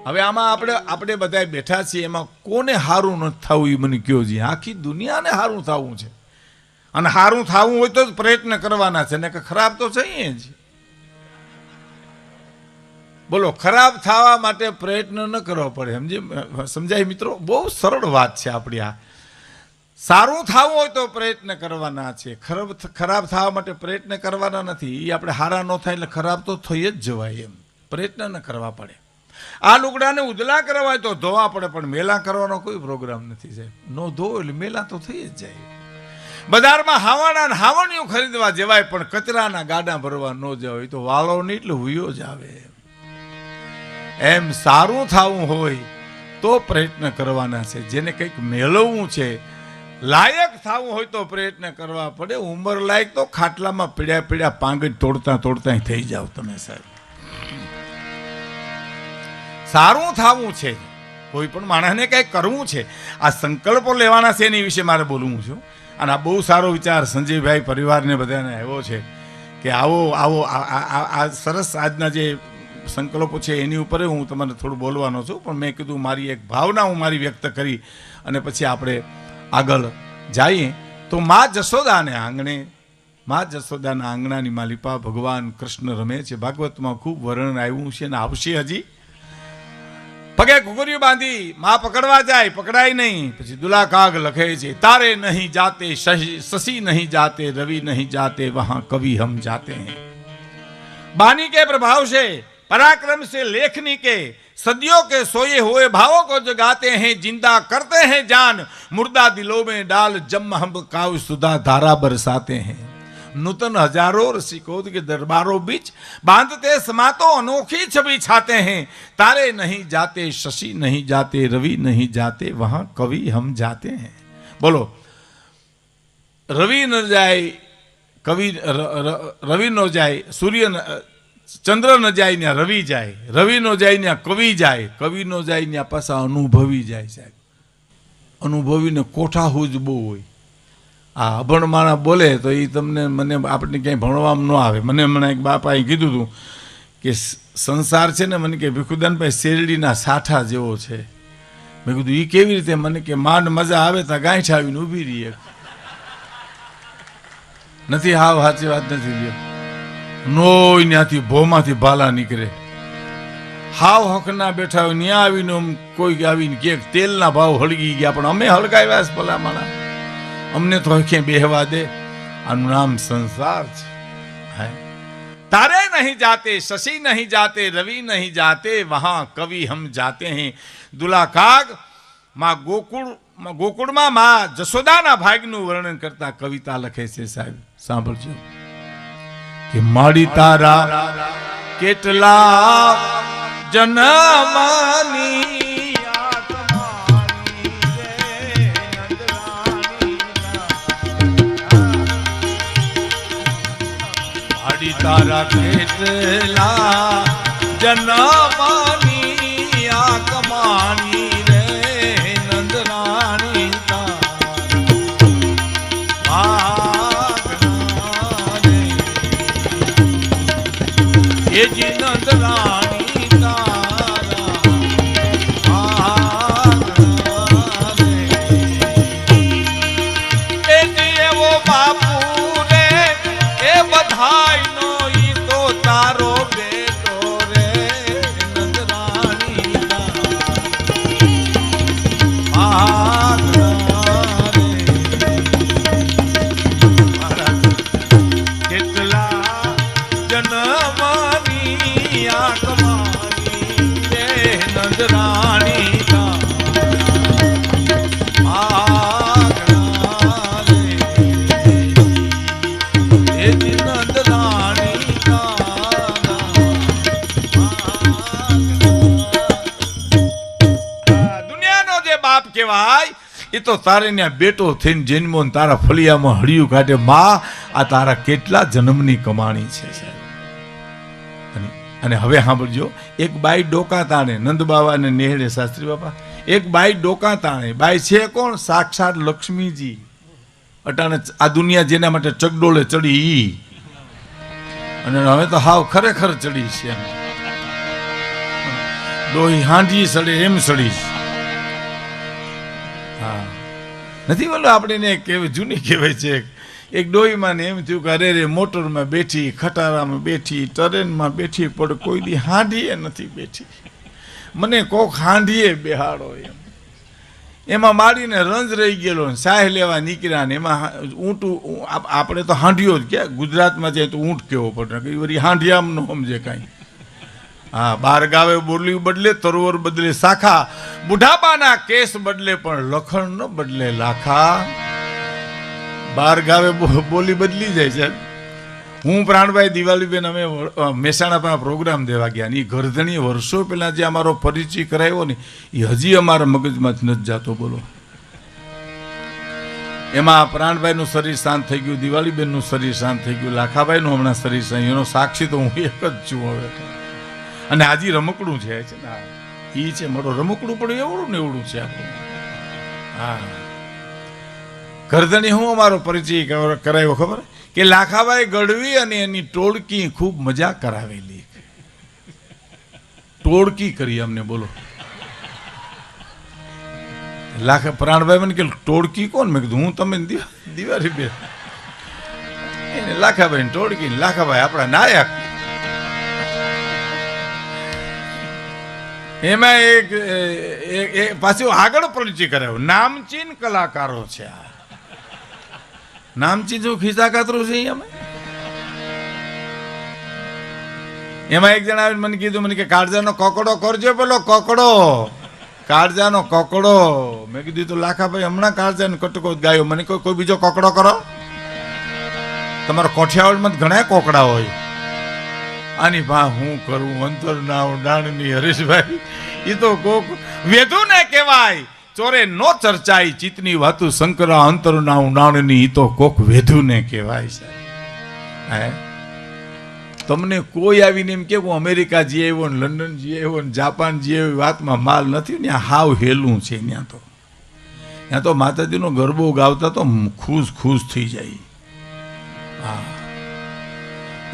હવે આમાં આપણે બધા બેઠા છીએ, એમાં કોને સારું નથી થવું એ મને કયો જી. આખી દુનિયાને સારું થવું છે, અને સારું થવું હોય તો જ પ્રયત્ન કરવાના છે ને, કે ખરાબ તો છે જ. બોલો, ખરાબ થવા માટે પ્રયત્ન ન કરવો પડે. સમજાય મિત્રો? બહુ સરળ વાત છે આપણી આ. સારું થવું હોય તો પ્રયત્ન કરવાના છે, ખરાબ થવા માટે પ્રયત્ન કરવાના નથી. એ આપણે હારા ન થાય એટલે ખરાબ તો થઈ જ જવાય, એમ પ્રયત્ન ન કરવા પડે. આ લુગડાને ઉજલા કરવા હોય તો ધોવા પડે, પણ મેલા કરવાનો કોઈ પ્રોગ્રામ નથી સાહેબ. નો ધોવો એટલે મેલા તો થઈ જ જાય. બજારમાં હાવાના હાવણીઓ ખરીદવા જવાય, પણ કચરાના ગાડા ભરવા ન જવાય તો વાળો નહીં એટલે હુયો જ આવે. એમ સારું થવું હોય તો પ્રયત્ન કરવાના છે. જેને કંઈક મેળવવું છે, લાયક થવું હોય તો પ્રયત્ન કરવા પડે. ઉંમર લાયક તો ખાટલામાં પીડ્યા પાંગજ તોડતા થઈ જાવ તમે સાહેબ. સારું થવું છે, કોઈ પણ માણસને કંઈક કરવું છે, આ સંકલ્પો લેવાના છે, એની વિશે મારે બોલવું છું. અને આ બહુ સારો વિચાર સંજયભાઈ પરિવારને બધાને આવ્યો છે કે આવો આ સરસ આજના જે સંકલ્પો છે એની ઉપર હું તમને થોડું બોલવાનો છું. પણ મેં કીધું મારી એક ભાવના હું મારી વ્યક્ત કરી અને પછી આપણે આગળ જઈએ. તો મા જશોદાના આંગણાની માલિપા ભગવાન કૃષ્ણ રમે છે. ભાગવતમાં ખૂબ વર્ણન આવ્યું છે અને આવશે હજી. પગે ઘૂઘરીઓ બાંધી માં પકડવા જાય, પકડાય નહીં. પછી દુલા કાગ લખે છે, તારે નહીં જાતે શશી નહીં જાતે, રवि नहीं जाते, वहां कवि हम जाते हैं. बानी के प्रभाव से, पराक्रम से लेखनी के, सदियों के सोए हुए भावों को जगाते हैं, जिंदा करते हैं जान, मुर्दा दिलों में डाल जम हम काव्य सुधा धारा बरसाते हैं. नूतन हजारों रसिकों के दरबारों बीच बांधते समातो अनोखी छवि छाते हैं. तारे नहीं जाते शशि नहीं जाते, रवि नहीं जाते, वहां कवि हम जाते हैं. बोलो, रवि न जाए कवि, रवि न जाए सूर्य, चंद्र न जाए न्या रवि जाए, रवि न जाए न्या कवि जाए, कवि न जाए न्या पासा अनुभवी जाए. साहेब, अनुभवी ने कोठा हुज बહુ હોય. આ અભણ માણા બોલે તો એ તમને મને આપણે ક્યાંય ભણવામાં ન આવે. મને હમણાં એક બાપાએ કીધું હતું કે સંસાર છે ને, મને કે ભીખુદાનભાઈ શેરડીના સાઠા જેવો છે. મેં કીધું એ કેવી રીતે? મને કે માંડ મજા આવે તો ગાંઠ આવીને ઊભી રહીએ. નથી હાવ સાચી વાત નથી લ્યો. નોય ત્યાંથી ભોમાંથી ભાલા નીકળે. હાવ હકના બેઠા હોય ત્યાં આવીને કોઈ આવીને કે તેલના ભાવ હળગી ગયા, પણ અમે હળગાવ્યા છે ભલા માણા, અમને તો ક્યાં બેહવા દે. આનું નામ સંસાર છે. તારે નહીં જાતે શશि નહીં જાતે, રवि नहीं जाते, वहां कवि हम जाते हैं. દુલા કાગ માં ગોકુળમાં માં જશોદાના ભાગનું વર્ણન કરતા કવિતા લખે છે. સાહેબ સાંભળજો કે માડી તારા કેટલા જન્મની, તારા કેટલા જન્મની આ કમાની રે નંદરાણી તારે એ જી નંદરાણી તારા એ જી એવો બાપુ રે એ બધાય તારો બેટો રે નંદરાણી કેટલા જન્મની આ કમાની રે નંદરાણી કહેવાય. એ તો તારે ત્યાં બેટો થઈને જન્મો ને તારા ફળિયામાં હળિયું કાઢે. માં આ તારા કેટલા જન્મની કમાણી છે સાહેબ. અને હવે સાંભળજો, એક બાઈ ડોકા તાણે, નંદ બાબા ને નેહડે શાસ્ત્રી બાપા, એક બાઈ ડોકા તાણે. બાઈ છે કોણ? સાક્ષાત લક્ષ્મીજી. અટાણે આ દુનિયા જેના માટે ચગડોળે ચડી, અને હવે તો હાવ ખરેખર ચડી છે. ડોહી હાંડી સડે એમ સડીશ. હા, નથી બોલો આપણે કહેવાય જૂની કહેવાય છે. એક ડોહીમાં ને એમ થયું કે અરે રે મોટરમાં બેઠી, ખટારામાં બેઠી, ટ્રેનમાં બેઠી, પણ કોઈ દી હાંડીએ નથી બેઠી. મને કોક હાંડીએ બેહાડો એમ. એમાં મારીને રંજ રહી ગયેલો, સાહ લેવા નીકળ્યા ને એમાં ઊંટું, આપણે તો હાંડિયો જ ક્યાં ગુજરાતમાં જાય તો ઊંટ કેવો પડે, કઈ વળી હાંડિયામ ન સમજે કાંઈ. હા, બાર ગાવે બોલી બદલે, તરોવર બદલે શાખા, બુઢાપાના કેસ બદલે પણ લખણ ન બદલે લાખા. બાર ગાવે બોલી બદલી જાય છે. હું પ્રાણભાઈ દિવાળીબેન અમે મહેસાણામાં પ્રોગ્રામ દેવા ગયા, એ ગરધણી વર્ષો પહેલાં જે અમારો પરિચય કરાવ્યો ને એ હજી અમારા મગજમાંથી નથી જતો. બોલો, એમાં પ્રાણભાઈનું શરીર શાંત થઈ ગયું, દિવાળીબેનનું શરીર શાંત થઈ ગયું, લાખાભાઈનું હમણાં શરીર શાંત. એનો સાક્ષી તો હું એક જ છું હવે. અને હાજી રમકડું છે ને, એ છે મારો રમકડું, પણ એવડું ને એવડું છે આપણું. હા, ગરધણી હું અમારો પરિચય કરાવ્યો ખબર કે લાખાભાઈ ગઢવી અને એની ટોળકી ખૂબ મજા કરાવેલી. ટોળકી કરી અમને. બોલો, પ્રાણભાઈ મને કે ટોળકી કોણ? મેં કીધું હું, તમે દિવાળી બે. એને લાખાભાઈ ટોળકી, લાખાભાઈ આપણા નાયક. એમાં એક પાછું આગળ પરિચય કરાવ્યો, નામચીન કલાકારો છે આ. નામચીન શું ખિસ્સા કાતરું છે એમાં એક જણા આવીને મને કીધું, મને કે કાળજાનો કોકડો કરજો, પેલો કોકડો, કાળજાનો કોકડો. મેં કીધું તો લાખાભાઈ હમણાં કાળજાનો કટકો ગાયો. મને કોઈ બીજો કોકડો કરો. તમારા કોઠિયાવાડમાં ઘણા કોકડા હોય. આની ભા હું કરું, અંતર ના ડાણની હરીશભાઈ. એ તો કોક વેધું ને કહેવાય, ચોરે નો ચર્ચાઈ, ચિતની વાતું શંકરા, અંતર ના ઊંડાણની. એ તો કોક વેધું ને કહેવાય સાહેબ. તમને કોઈ આવીને એમ કે હું અમેરિકા જઈ આવ્યો ને, લંડન જઈ આવ્યો ને, જાપાન જઈ આવ્યો, વાતમાં માલ નથી. ત્યાં હાવ હેલું છે. ત્યાં તો માતાજીનો ગરબો ગાવતા તો ખુશ થઈ જાય. હા,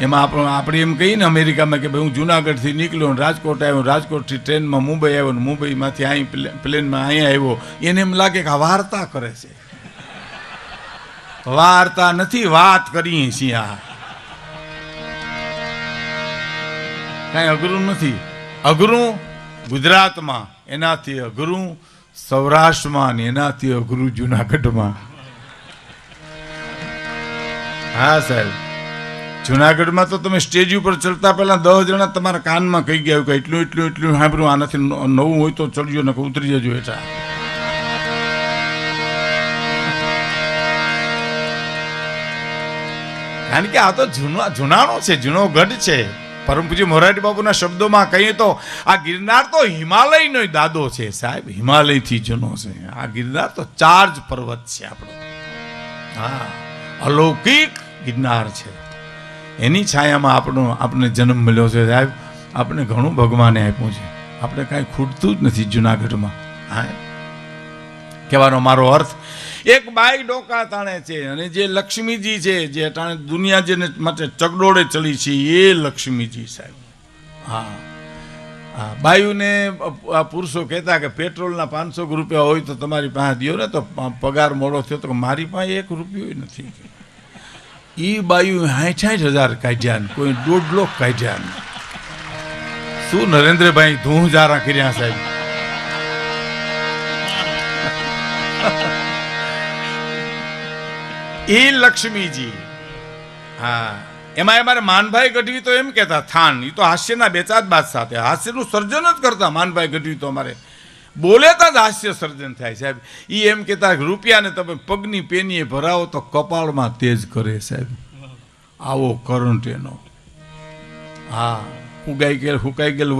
એમાં આપણે એમ કહીએ ને અમેરિકામાં કે ભાઈ હું જુનાગઢથી નીકળ્યો, રાજકોટ આવ્યો, રાજકોટથી ટ્રેનમાં મુંબઈ આવ્યો, ને મુંબઈમાંથી અહીં પ્લેનમાં અહીંયા આવ્યો. એને એમ લાગે કે આ વાર્તા કરે છે. વાર્તા નથી, વાત કરીએ છીએ. આ કાંઈ અઘરું નથી. અઘરું ગુજરાતમાં, એનાથી અઘરું સૌરાષ્ટ્રમાં, ને એનાથી અઘરું જુનાગઢમાં. હા સાહેબ, જુનાગઢમાં તો તમે સ્ટેજ ઉપર ચડતા પહેલા 10 જણા તમારા કાનમાં કહી ગયા કે એટલું એટલું એટલું સાંભળ્યું, આનાથી નવું હોય તો ચડજો, ને ઉતરી જજો હેઠા. કારણ કે આ તો જુનાણો છે, જૂનો ગઢ છે. પરમ પૂજ્ય મોરારી બાપુના શબ્દોમાં કહીએ તો આ ગિરનાર તો હિમાલયનો દાદો છે સાહેબ. હિમાલયથી જૂનો છે આ ગિરનાર. તો ચાર્જ પર્વત છે આપણો. હા, અલૌકિક ગિરનાર છે. એની છાયામાં આપણે જન્મ મળ્યો છે સાહેબ. આપણે ઘણું ભગવાને આપ્યું છે. આપણે કાંઈ ખૂટતું જ નથી જુનાગઢમાં. હા, કહેવાનો મારો અર્થ, એક બાઈ ડોકા તાણે છે, અને જે લક્ષ્મીજી છે, જે તાણે દુનિયા જેને માટે ચગડોળે ચડી છે, એ લક્ષ્મીજી સાહેબ. હા હા, બાયુને પુરુષો કહેતા કે પેટ્રોલના 500 રૂપિયા હોય તો તમારી પાસે દો ને, તો પગાર મોડો થયો તો મારી પાસે 1 રૂપિયો નથી. એ બાયુ 60,000 કાઢ્યા ને કોઈ 1.5 લાખ કાઢ્યા ને. શું નરેન્દ્રભાઈ ધૂહ જારા કર્યા સાહેબ. એ લક્ષ્મીજી. હા, એમાં અમારે માનભાઈ ગઢવી તો એમ કહેતા થાન, એ તો હાસ્યના બેચાદ બાદ સાથે હાસ્યનું સર્જન જ કરતા. માનભાઈ ગઢવી તો અમારે બોલેતા જ હાસ્ય સર્જન થાય સાહેબ. એ એમ કહેતા રૂપિયાને તમે પગની પેનીએ ભરાવો તો કપાળમાં તેજ કરે સાહેબ. આવો કરંટ એનો. હા, હુકાઈ ગયેલ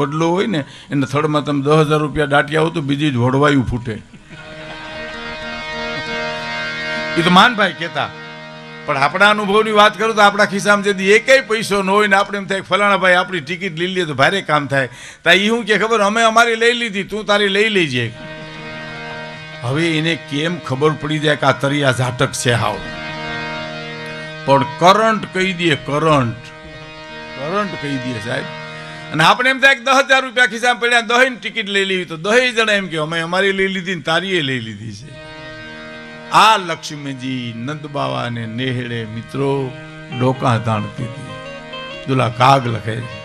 વડલો હોય ને એને થડમાં તમે 10,000 રૂપિયા દાટ્યા હો તો બીજી જ વડવાયું ફૂટે. એ તો માનભાઈ કહેતા. પણ આપણા અનુભવની વાત કરું તો આપણા ખિસ્સામાં જતી એકેય પૈસો ન હોય ને આપણે એમ થાય ફલાણા ભાઈ આપણી ટિકિટ લઈ લઈએ તો ભારે કામ થાય. તા એ શું કે ખબર, અમે અમારી લઈ લીધી, તું તારી લઈ લેજે. હવે એને કેમ ખબર પડી જાય કે આ તરિયા ઝાટક છે હાવ. પણ કરંટ કહી દે, કરંટ કહી દે સાહેબ. અને આપણે એમ થાય કે 10,000 રૂપિયા ખિસ્સામાં પડ્યા, 10ની ટિકિટ લઈ લેવી, તો 10 જણા એમ કે અમે અમારી લઈ લીધી ને તારીએ લઈ લીધી છે. આ લક્ષ્મીજી નંદ બાવા ને નેહડે મિત્રો ડોકા તાણતી હતી. દુલા કાગ લખે છે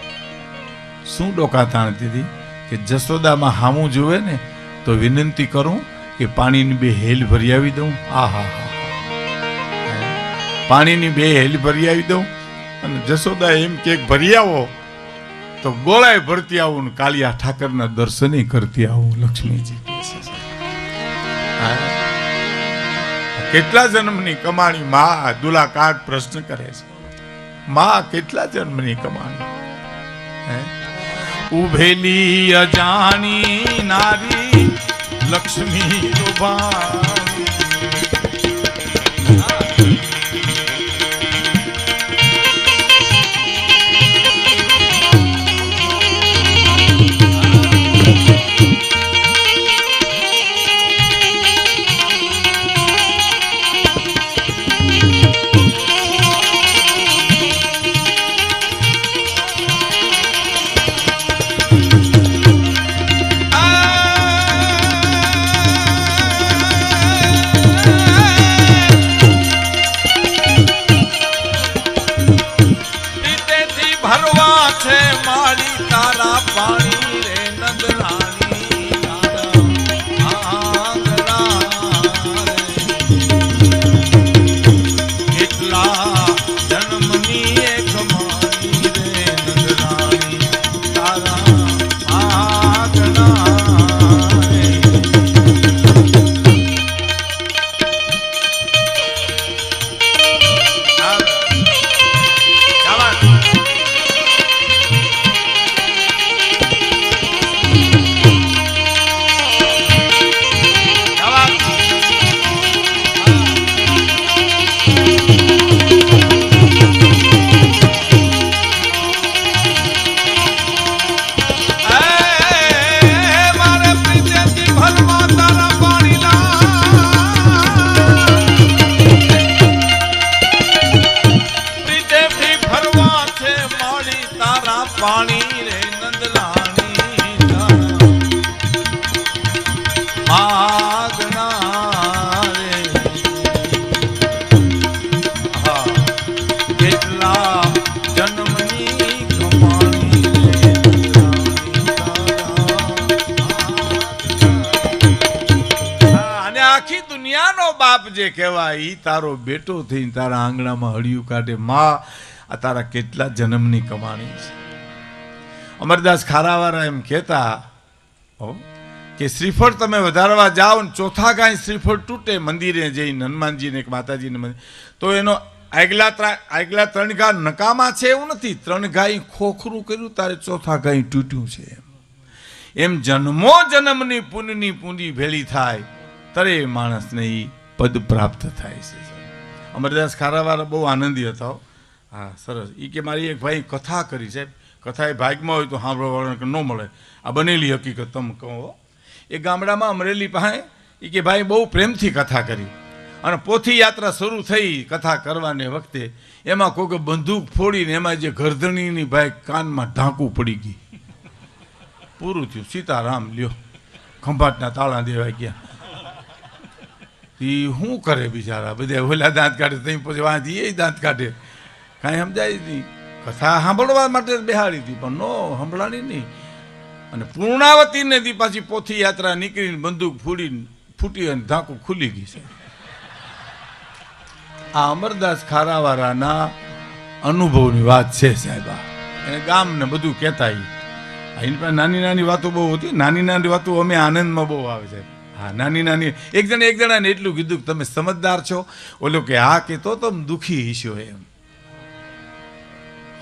શું ડોકા તાણતી હતી કે જસોદામાં હામું જોવે ને તો વિનંતી કરું કે પાણીની 2 હેલ ભરી આવી દઉં. આહા હા, પાણીની 2 હેલ ભરી આવી દઉં અને જસોદા એમ કે ભરી આવો તો ગોળાય ભરતી આવું ને કાલિયા ઠાકરના દર્શને કરતી આવું. લક્ષ્મીજી કેટલા જન્મની કમાણી માં? દુલા કાગ પ્રશ્ન કરે છે, માં કેટલા જન્મની કમાણી? ઉભેલી અજાણી નારી લક્ષ્મી લોભાણી. જે કહેવાય ઈ તારો બેટો થઈને તારા આંગણામાં હળિયું કાઢે. માં આ તારા કેટલા જન્મની કમાણી છે. અમરદાસ ખારાવાળા એમ કહેતા કે શ્રીફળ તમે વધારવા જાઓ ને ચોથા ગાય શ્રીફળ તૂટે મંદિરે જઈને હનુમાનજીને એક માતાજીને મંદિર, તો એનો આગલા 3 ગાય નકામા છે એવું નથી. 3 ગાય ખોખરું કર્યું તારે ચોથા ગાય તૂટ્યું છે. એમ જન્મો જન્મની પુણ્યની પૂંજી ભેળી થાય તરે માણસને ઈ પદ પ્રાપ્ત થાય છે. અમરદાસ ખારાવાળા બહુ આનંદી હતા. હા સરસ. એ કે મારી એક ભાઈ કથા કરી સાહેબ, કથા એ ભાગમાં હોય તો સાંભળવા ન મળે. આ બનેલી હકીકત તમે કહો. એ ગામડામાં અમરેલી પાસે એ કે ભાઈ બહુ પ્રેમથી કથા કરી અને પોથી યાત્રા શરૂ થઈ કથા કરવાને વખતે એમાં કોઈ બંદૂક ફોડીને એમાં જે ગરદણીની ભાઈ કાનમાં ઢાંકું પડી ગઈ. પૂરું થયું. સીતારામ લ્યો ખંભાટના તાળા દેવાઈ ગયા. એ શું કરે બિચારા? બધા ઓલા દાંત કાઢે તઈ પછી વાંચી એ દાંત કાઢે. કાંઈ સમજાય નહીં. કથા સાંભળવા માટે બેહાડી હતી પણ નો સંભળાણી નહીં. અને પૂર્ણાવતી નદી પાછી પોથી યાત્રા નીકળીને બંદૂક ફૂટી અને ઢાંકું ખુલી ગઈ છે. આ અમરદાસ ખારાવાળાના અનુભવની વાત છે સાહેબ. એને ગામને બધું કહેતા. એની પાસે નાની નાની વાતો બહુ હતી. નાની નાની વાતો અમે આનંદમાં બહુ આવે છે. હા નાની નાની એક જણાને એટલું કીધું કે તમે સમજદાર છો. ઓલો કે હા કે તો તમે દુઃખી હશો એમ.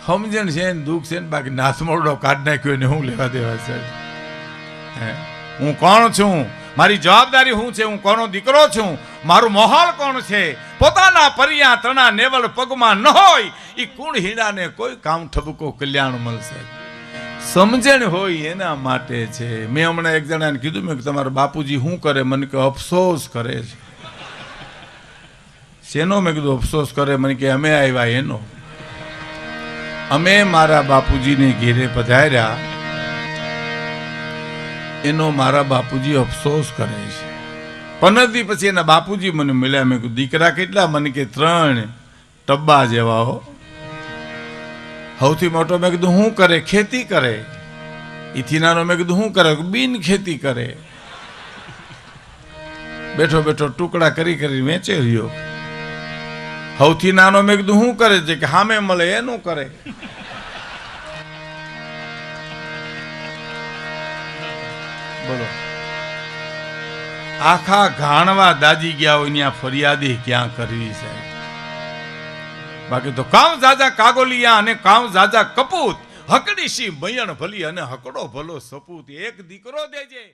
સમજણ છે ને દુઃખ છે ને બાકી નાથમોરડો કાઢ નાખ્યો ને હું લેવા દેવા છે. હું કોણ છું? મારી જવાબદારી શું છે? હું કોનો દીકરો છું? મારું મોહાળ કોણ છે? પોતાના પરિયા તણા નેવળ પગમાં ન હોય એ કુણ હીડાને કોઈ કામ ઠબકો કલ્યાણ મળશે. સમજણ હોય એના માટે છે. મેં હમણાં એક જણાને કીધું મેં કે તમારા બાપુજી શું કરે? મને કે અફસોસ કરે છે. શેનો? મેં કીધું અફસોસ કરે. મને કે અમે આવ્યા એનો. અમે મારા બાપુજીને ઘેરે પધાર્યા, એનો મારા બાપુજી અફસોસ કરે છે. 15 દી પછી એના બાપુજી મને મળ્યા. મેં કીધું દીકરા કેટલા? મને કે 3 ટબ્બા જેવા હો. સૌથી મોટો મેં કીધું શું કરે? ખેતી કરે. ઈથી નાનો મેં કીધું શું કરે? બિન ખેતી કરે. બેઠો બેઠો ટુકડા કરી કરી વેચે રહ્યો. સૌથી નાનો મેં કીધું શું કરે છે? કે સામે મળે એનું કરે. બોલો, આખા ઘાણવા દાજી ગયા હોય ત્યાં ફરિયાદી ક્યાં કરવી સાહેબ? બાકી તો કામ જાજા કાગોલિયા અને કામ જાજા કપૂત, હકડી સી મયણ ભલી અને હકડો ભલો સપૂત. એક દીકરો દેજે.